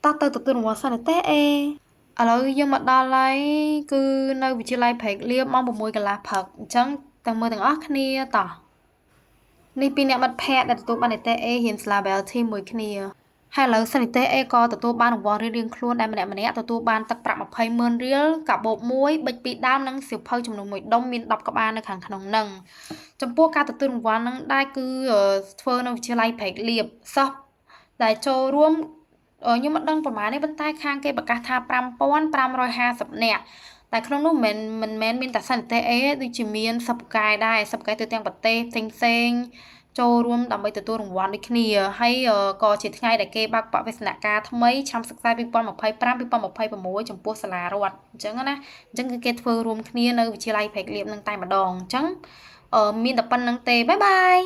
តទៅទទួលរង្វាន់សិនទេអេឥឡូវយើងមកដល់ហើយគឺនៅវិទ្យាល័យព្រែកលៀបម៉ោង6 កន្លះព្រឹកអញ្ចឹងទាំងមើលទាំងអស់គ្នាតោះនេះពីអ្នកមិត្តភ័ក្តិដែលទទួលបាននិទ្ទេស A រៀនសាលា Bell Team មួយគ្នាហើយឥឡូវសិស្សនិទ្ទេស A ក៏ទទួលបានរង្វាន់រៀងៗខ្លួនដែលម្នាក់ៗទទួលបានទឹកប្រាក់20,000រៀលកាបូប1បិច2ដើមនិងសៀវភៅចំនួន1ដុំមាន10ក្បាលនៅខាងក្នុងនឹងចំពោះការទទួលរង្វាន់នឹងដែរគឺធ្វើនៅវិទ្យាល័យព្រែកលៀបសិស្សដែលចូលរួមខ្ញុំមិនដឹងប្រហែលទេប៉ុន្តែខាងគេប្រកាសថា5,550នាក់តែក្នុងនោះមិនមែនមានតែសិស្សនិទ្ទេស A ដូចជាមានសិស្សពូកែដែរសិស្សពូកែទៅទាំងប្រទេសផ្សេងៗចូលរួមដើម្បីទទួលរង្វាន់ដូចគ្នាហើយក៏ជាថ្ងៃដែលគេបើកបរិសនការថ្មីឆ្នាំសិក្សា2025-2026ចំពោះសាលារដ្ឋអញ្ចឹងណាអញ្ចឹងគឺគេធ្វើរួមគ្នានៅវិទ្យាល័យព្រែកលៀបនឹងតែម្ដងអញ្ចឹងមានតែប៉ុណ្្នឹងទេបាយបាយ